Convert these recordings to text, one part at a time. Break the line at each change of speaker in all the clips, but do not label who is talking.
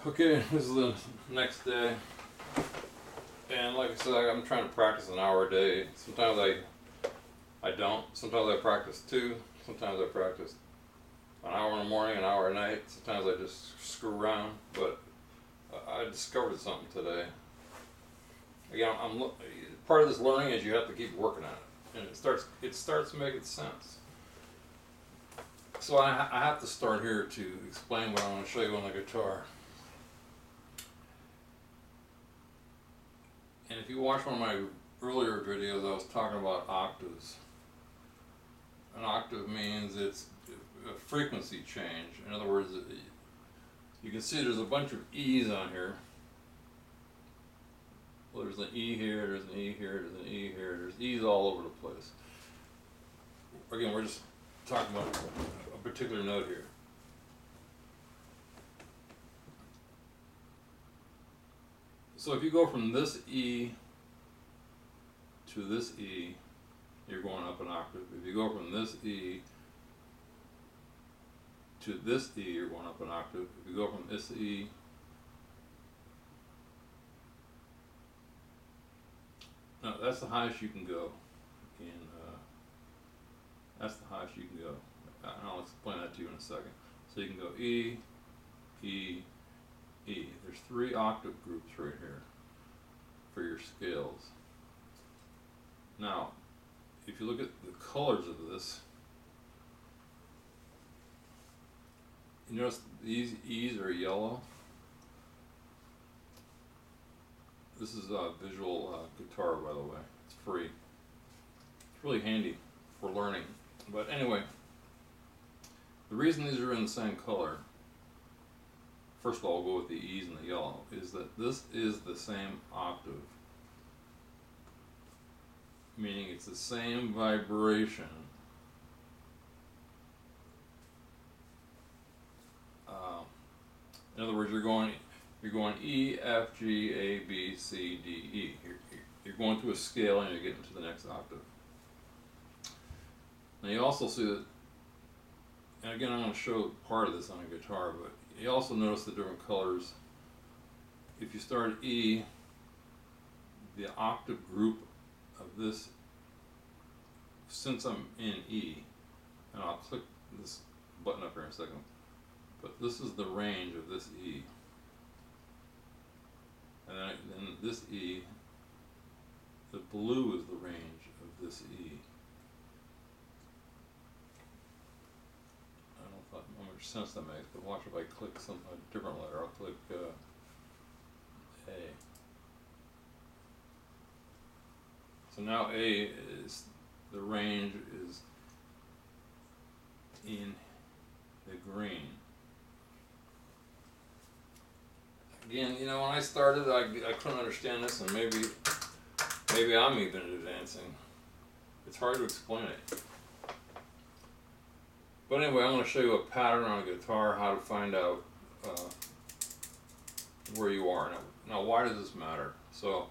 Okay, this is the next day, and like I said, I'm trying to practice an hour a day. Sometimes I don't. Sometimes I practice two. Sometimes I practice an hour in the morning, an hour at night. Sometimes I just screw around. But I discovered something today. Again, part of this learning is you have to keep working at it, and it starts making sense. So I have to start here to explain what I want to show you on the guitar. And if you watch one of my earlier videos, I was talking about octaves. An octave means it's a frequency change. In other words, you can see there's a bunch of E's on here. Well, there's an E here, there's an E here, there's an E here, there's E's all over the place. Again, we're just talking about a particular note here. So if you go from this E to this E, you're going up an octave. If you go from this E to this E, you're going up an octave. If you go from this E no, that's the highest you can go. That's the highest you can go. And I'll explain that to you in a second. So you can go E, E, E. There's 3 octave groups right here for your scales. Now, if you look at the colors of this, you notice these E's are yellow. This is a visual guitar, by the way. It's free. It's really handy for learning. But anyway, the reason these are in the same color, first of all, we'll go with the E's and the yellow, is that this is the same octave. Meaning it's the same vibration. In other words, you're going E, F, G, A, B, C, D, E. You're going through a scale and you're getting to the next octave. Now you also see that, and again I'm going to show part of this on a guitar, but you also notice the different colors. If you start at E, the octave group of this, since I'm in E, and I'll click this button up here in a second, but this is the range of this E. And then this E, the blue is the range of this E. I don't know how much sense that makes, but watch if I click a different letter. I'll click A. So now A is, the range is in the green. Again, you know, when I started, I couldn't understand this, and maybe I'm even advancing. It's hard to explain it. But anyway, I'm going to show you a pattern on a guitar, how to find out where you are. Now, why does this matter? So,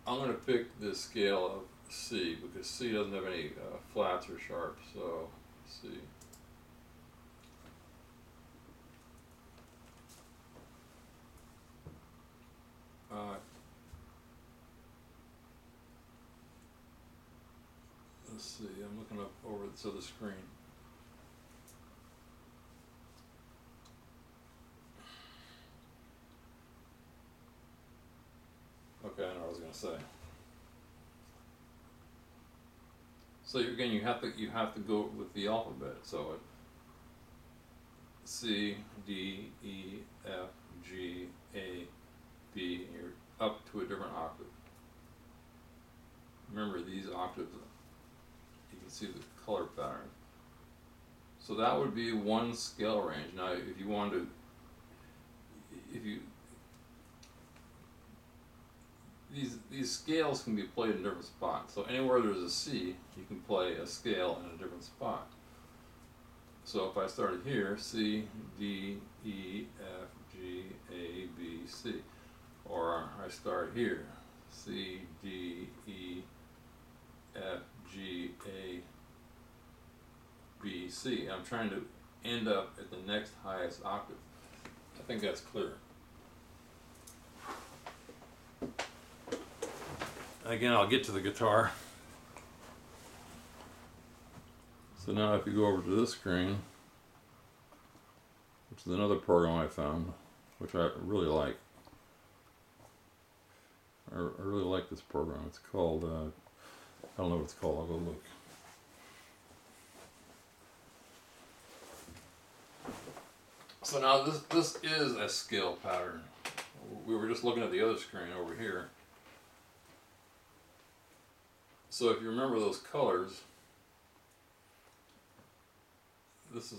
I'm going to pick the scale of C, because C doesn't have any flats or sharps, so C. Let's see, I'm looking up over to the screen. Okay, I know what I was going to say. So again, you have to go with the alphabet. So C, D, E, F, G, A, B, and you're up to a different octave. Remember, these octaves, you can see the color pattern. So that would be one scale range. Now, if you want to, these scales can be played in different spots. So anywhere there's a C, you can play a scale in a different spot. So if I started here, C, D, E, F, G, A, B, C. Or I start here, C, D, E, F, G, A, B, C. I'm trying to end up at the next highest octave. think that's clear. Again, I'll get to the guitar. So now if you go over to this screen, which is another program I found, which I really like. I really like this program. It's called, I don't know what it's called, I'll go look. So now this is a scale pattern. We were just looking at the other screen over here. So if you remember those colors, this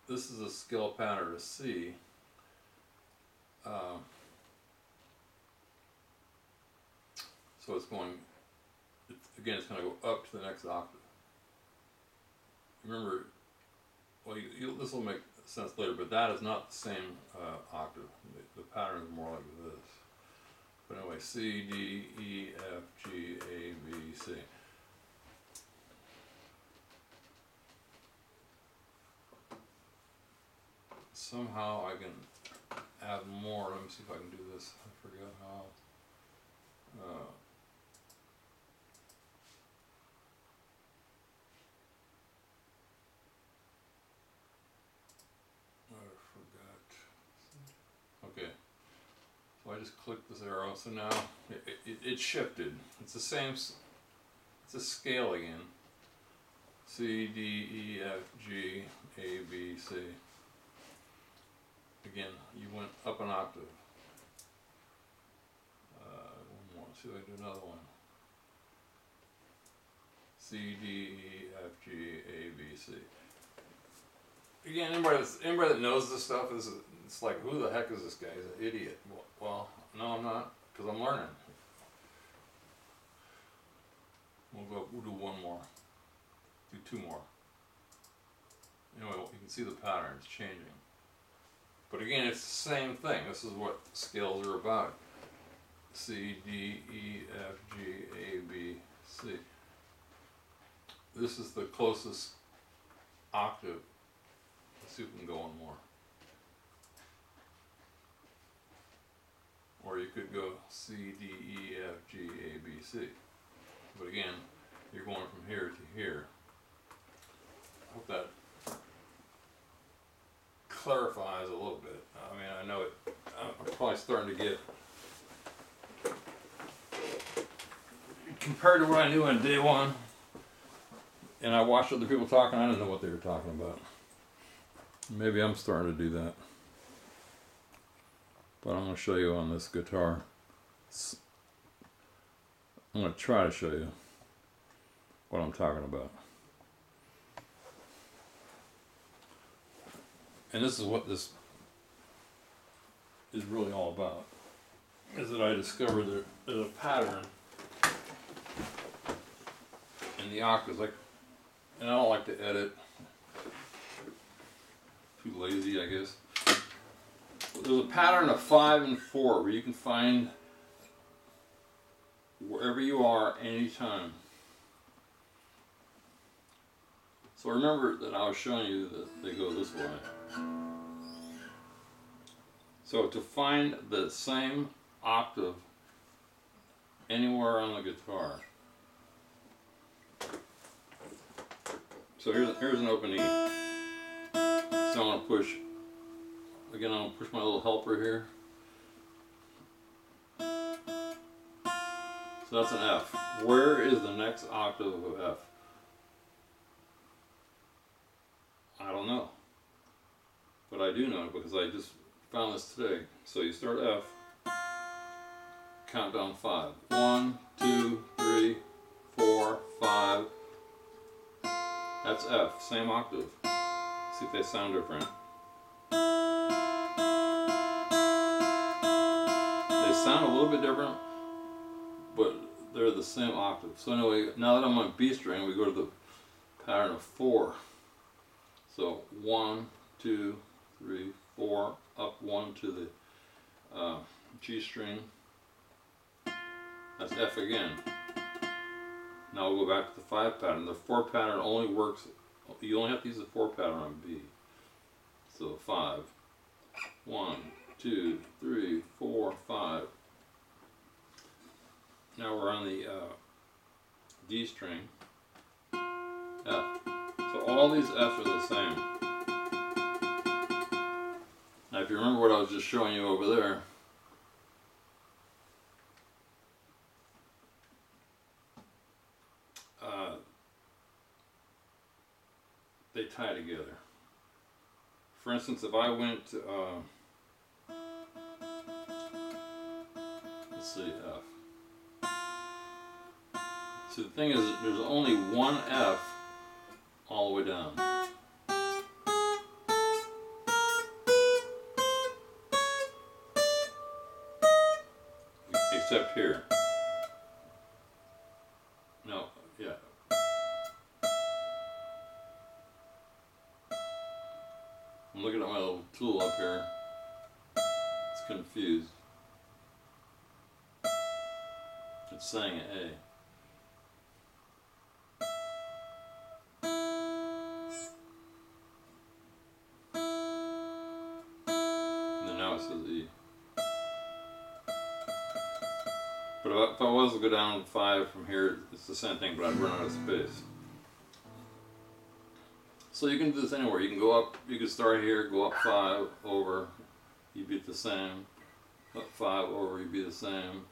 is a scale pattern to C. So it's going, again, it's going to go up to the next octave. Remember, well, this will make sense later, but that is not the same octave. The pattern is more like this. But anyway, C, D, E, F, G, A, B, C. Somehow I can add more. Let me see if I can do this. I forget how. Okay, so I just clicked this arrow, so now it shifted. It's the same, it's a scale again. C, D, E, F, G, A, B, C. Again, you went up an octave. One more, see if I can do another one. C, D, E, F, G, A, B, C. Again, anybody that knows this stuff it's like, who the heck is this guy? He's an idiot. Well, no, I'm not, because I'm learning. We'll do one more. Do two more. Anyway, you can see the pattern, it's changing. But again, it's the same thing. This is what scales are about. C, D, E, F, G, A, B, C. This is the closest octave. Let's see if we can go one more. Or you could go C, D, E, F, G, A, B, C. But again, you're going from here to here. I hope that clarifies a little bit. I mean, I know I'm probably starting to get, compared to what I knew on day one, and I watched other people talking, I didn't know what they were talking about. Maybe I'm starting to do that. But I'm going to show you on this guitar. I'm going to try to show you what I'm talking about. And this is what this is really all about. Is that I discovered that there's a pattern in the octaves. And I don't like to edit. Too lazy, I guess. There's a pattern of 5 and 4 where you can find wherever you are anytime. So remember that I was showing you that they go this way. So to find the same octave anywhere on the guitar. So here's an open E. So I'm going to push, again I'm going to push my little helper here. So that's an F. Where is the next octave of F? I don't know. But I do know because I just found this today. So you start F, count down 5. 1, 2, 3, 4, 5. That's F, same octave. See if they sound different. They sound a little bit different, but they're the same octave. So anyway, now that I'm on B string, we go to the pattern of 4. So 1, 2, 3, 4, up 1 to the G string. That's F again. Now we'll go back to the 5 pattern. The 4 pattern only works, you only have to use the 4 pattern on B. So 5, 1, 2, 3, 4, 5. Now we're on the D string, F. So all these Fs are the same. Now if you remember what I was just showing you over there, they tie together. For instance, if I went, let's see, F. So the thing is, there's only one F all the way down. Except here. No, yeah. I'm looking at my little tool up here. It's confused. It's saying A. And then now it says E. But if I was to go down 5 from here, it's the same thing, but I'd run out of space. So you can do this anywhere. You can go up, you can start here, go up 5, over, you'd be the same. Up 5, over, you'd be the same.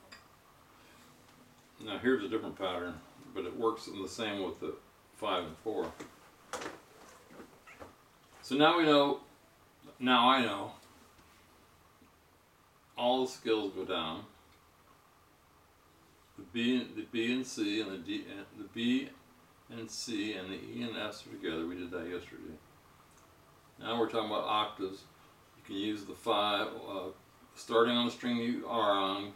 Now here's a different pattern, but it works in the same with the 5 and 4. So now we know, now I know, all the scales go down. The B and C and the D, and the B and C and the E and S are together. We did that yesterday. Now we're talking about octaves. You can use the 5, starting on the string you are on.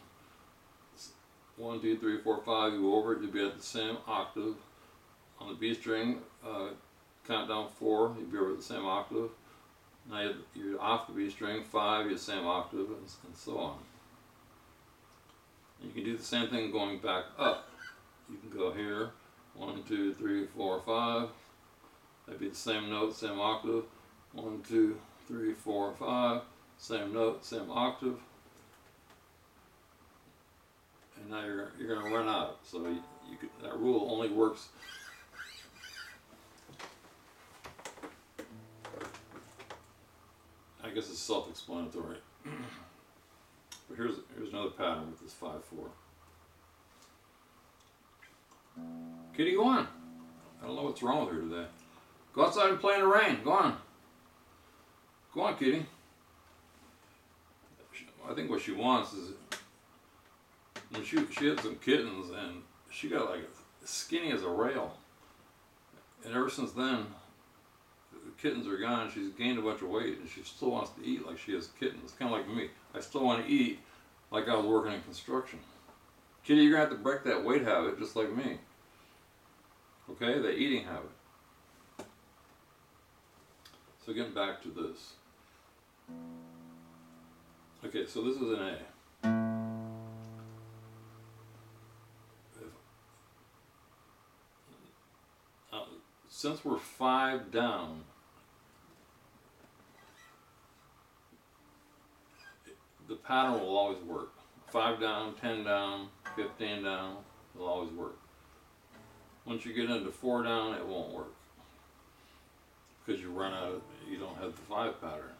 1, 2, 3, 4, 5. You go over it, you'll be at the same octave. On the B string, count down 4. You'll be over at the same octave. Now you're off the B string. 5, you're the same octave, and so on. You can do the same thing going back up. You can go here, 1, 2, 3, 4, 5. That'd be the same note, same octave. 1, 2, 3, 4, 5. Same note, same octave. And now you're going to run out. So that rule only works. I guess it's self-explanatory. But here's another pattern with this 5-4. Kitty, go on. I don't know what's wrong with her today. Go outside and play in the rain. Go on. Go on, Kitty. I think what she wants is, she had some kittens and she got like skinny as a rail. And ever since then, the kittens are gone. She's gained a bunch of weight and she still wants to eat like she has kittens. Kind of like me. I still want to eat like I was working in construction. Kitty, you're going to have to break that weight habit just like me. Okay? The eating habit. So getting back to this. Okay, so this is an A. Since we're 5 down, the pattern will always work. 5 down, 10 down, 15 down, it'll always work. Once you get into 4 down, it won't work. Because you don't have the 5 pattern.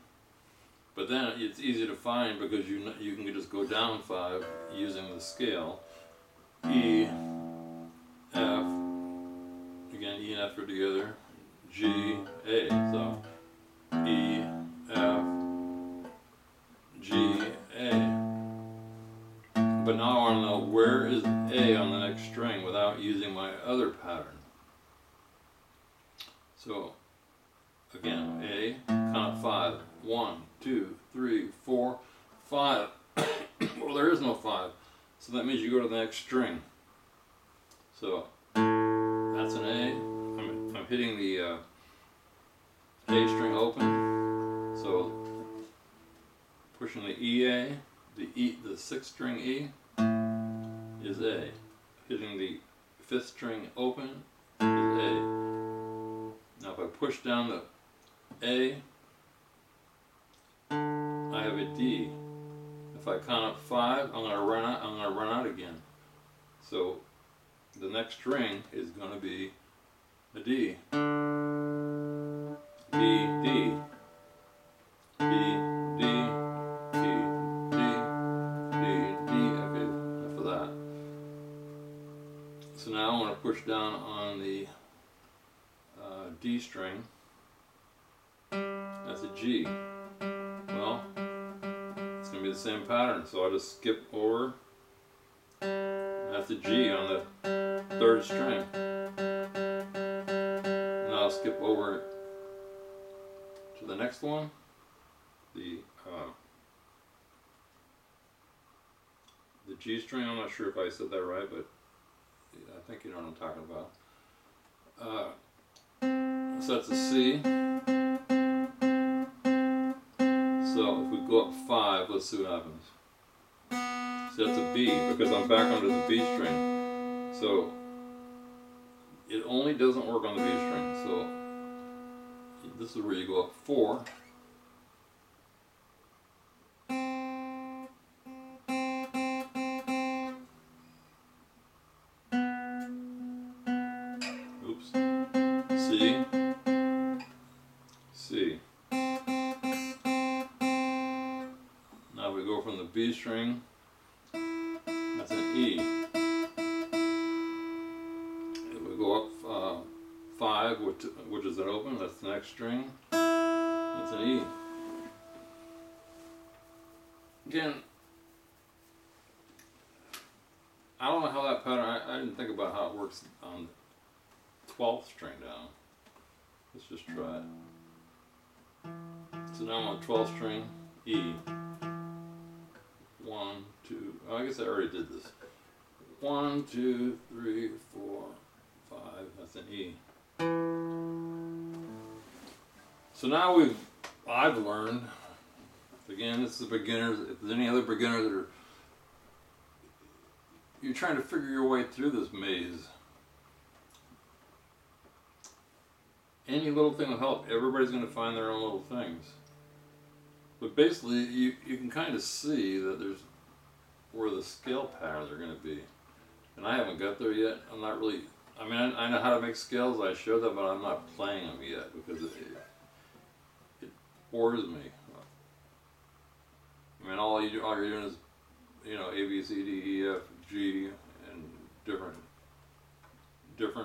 But then it's easy to find because you can just go down 5 using the scale. E, F, again E and F are together, G, A. So E, F, G, A. But now I want to know where is A on the next string without using my other pattern. So again, A, count 5. 1, 2, 3, 4, 5. Well, there is no 5. So that means you go to the next string. So that's an A. I'm hitting the A string open. So pushing the EA, the 6th string E is A. Hitting the 5th string open is A. Now if I push down the A, I I have a D. If I count up 5, I'm gonna run out again. So the next string is gonna be a D. D, D, D, D, D, D, D, D. Okay, enough of that. So now I want to push down on the D string. That's a G. Well, it's going to be the same pattern, so I'll just skip over. That's a G on the 3rd string. Now I'll skip over to the next one, the G string. I'm not sure if I said that right, but I think you know what I'm talking about. So that's a C. So if we go up 5, let's see what happens. So that's a B, because I'm back onto the B string. So it only doesn't work on the B string. So this is where you go up 4. Oops. C. C. Now we go from the B string. That's an E. If we go up 5, which is an open, that's the next string. That's an E. Again, I don't know how that pattern, I didn't think about how it works on the 12th string down. Let's just try it. So now I'm on 12th string, E. 1, 2, oh, I guess I already did this. 1, 2, 3, 4, 5, that's an E. So now I've learned, again, this is beginners, if there's any other beginners that are, you're trying to figure your way through this maze. Any little thing will help. Everybody's going to find their own little things. But basically, you can kind of see that there's where the scale patterns are going to be. And I haven't got there yet. I'm not really, I mean, I know how to make scales. I showed them, but I'm not playing them yet because it bores me. I mean, all you're doing is, you know, A, B, C, D, E, F, G, and different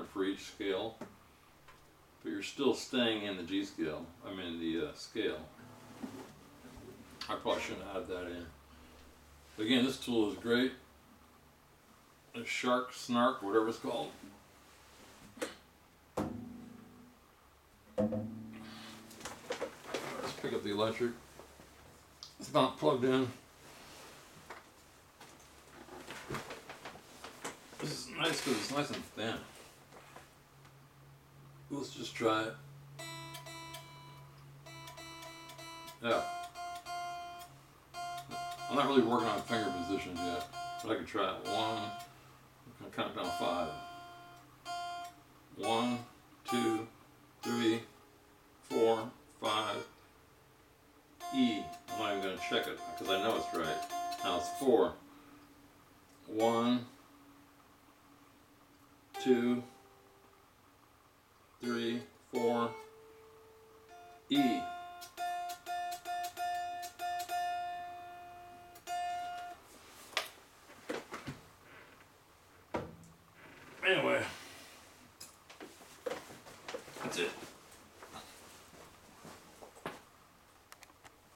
for each scale. But you're still staying in the G scale. I mean the scale. I probably shouldn't add that in. But again, this tool is great. A shark, snark, whatever it's called. Let's pick up the electric. It's not plugged in. This is nice because it's nice and thin. Let's just try it. Yeah. I'm not really working on finger positions yet, but I can try it. 1, I'm gonna count down 5. 1, 2, 3, 4, 5. E. I'm not even gonna check it because I know it's right. Now it's 4. 1, 2, 3, 4, E. Anyway, that's it.